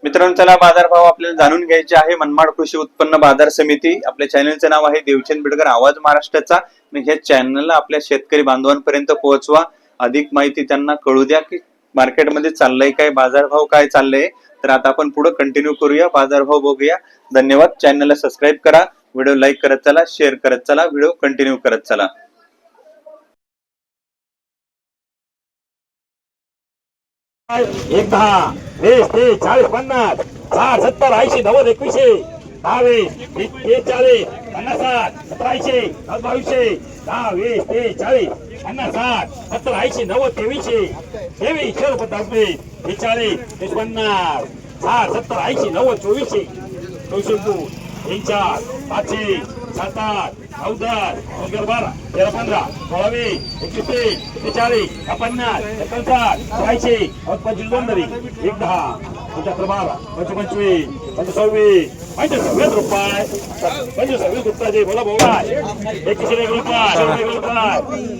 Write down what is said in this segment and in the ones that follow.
मित्रांनो, चला बाजारभाव आपल्याला जाणून घ्यायचे आहे। मनमाड कृषी उत्पन्न बाजार समिती आपल्या चॅनलचे नाव आहे देवचंद बिडकर आवाज महाराष्ट्राचा। ह्या चॅनलला आपल्या शेतकरी बांधवांपर्यंत पोहोचवा, अधिक माहिती त्यांना कळू द्या की मार्केटमध्ये चाललंय काय, बाजारभाव काय चाललंय। तर आता आपण पुढे कंटिन्यू करूया, बाजारभाव बघूया। धन्यवाद। चॅनलला सबस्क्राइब करा, व्हिडिओ लाईक करत चला, शेअर करत चला, व्हिडिओ कंटिन्यू करत चला। एक 10 20 30 40 50 60 70 80 90 21 22 30 40 50 70 80 22 30 40 50 70 80 90 23 40 40 50 60 70 80 90 24 24 4 5 7 8 9 10 11 12 13 15 16 21 40 50 55 80 25 तरी 1 10 12 25 26 25 रुपये 25 रुपये बोला बोला 21 रुपये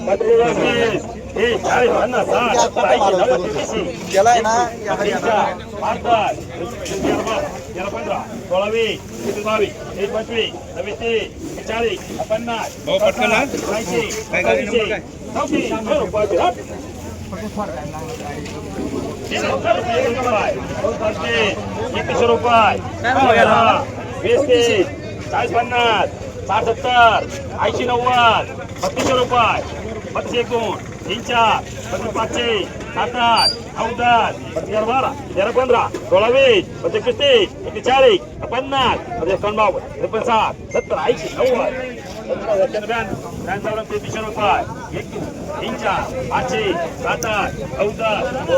25 हे 40 50 60 70 80 गेलाय ना 15 16 22 25 40 50 21 रुपये 20 40 50 60 70 80 90 32 रुपये 32 1 2 3 4 5 7 8 9 10 11 12 13 15 16 20 25 40 50 55 57 80 90 33 रुपये 3 4 5 7 8 9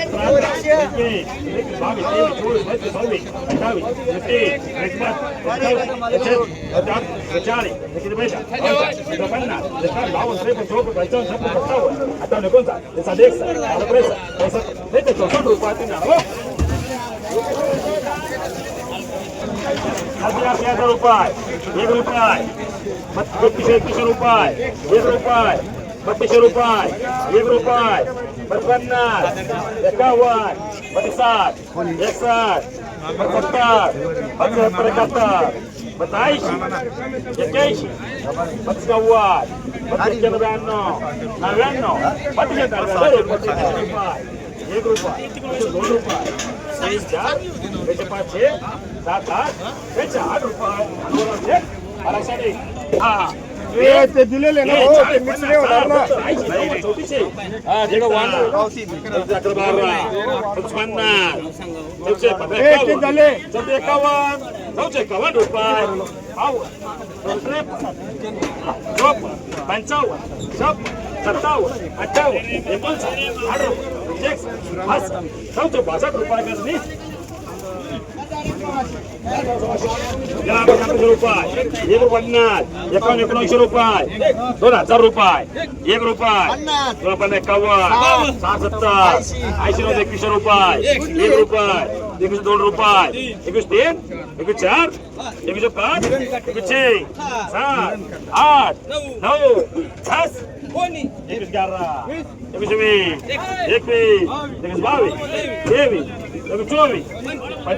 10 रुपये 1 रुपये 21 रुपये 1 रुपये 32 रुपये 1 रुपये 50 51 57 61 70 71 82 81 55 1 रुपये 2 रुपये 3 4 5 7 8 रुपये ते दिलेले ना हो ते मिक्स नाही होणार ना रुपये 19 रुपये 2000 रुपये 1 रुपये 51 60 70 80 रुपये 1 रुपये 2 रुपये 21 3 21 4 21 5 21 7 8 9 10 21 21 22 23 24 25 27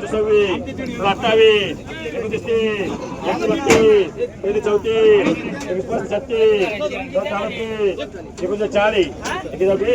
29 30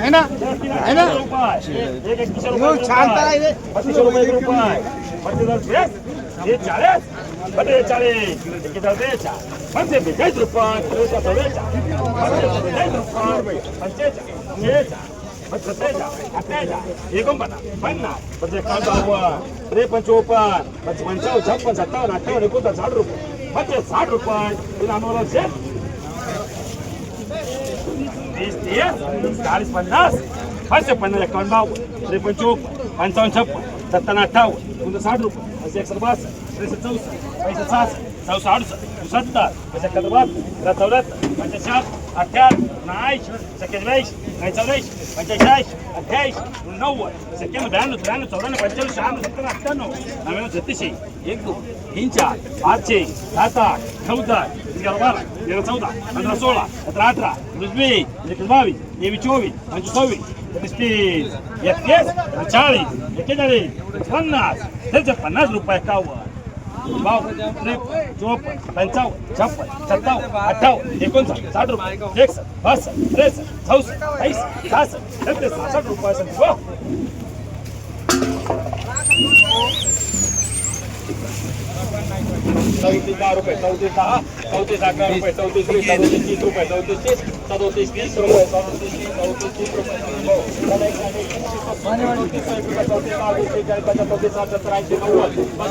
है ना छान 32 रुपये 40 42 41 45 रुपये 45 एकोणपन्नास 50 53 55 56 57 58 59 60 रुपये 60 रुपये नानोला शेत 30 40 50 50 51 53 55 56 57 58 60 रुपये 162 63 64 65 70 71 74 55 58 79 44 45 58 90 91 92 93 94 95 96 97 98 99 1 2 3 4 5 6 7 8 9 10 11 12 13 14 15 16 17 18 19 20 21 24 25 40 41 50 रुपये कावर 52 54 55 56 57 58 59 60 रुपये 61 62 63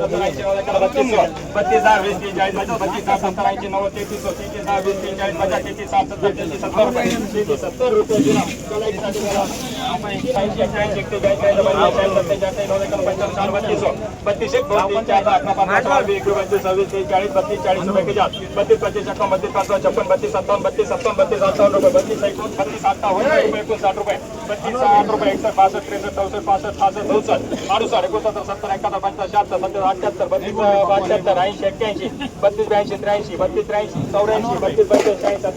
64 65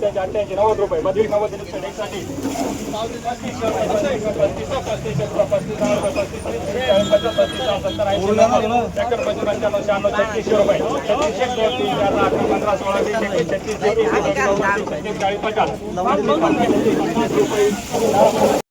66 रुपये संदीप 34 रुपये 34 11 रुपये 34 30 रुपये 34 37 30 रुपये 37 रुपये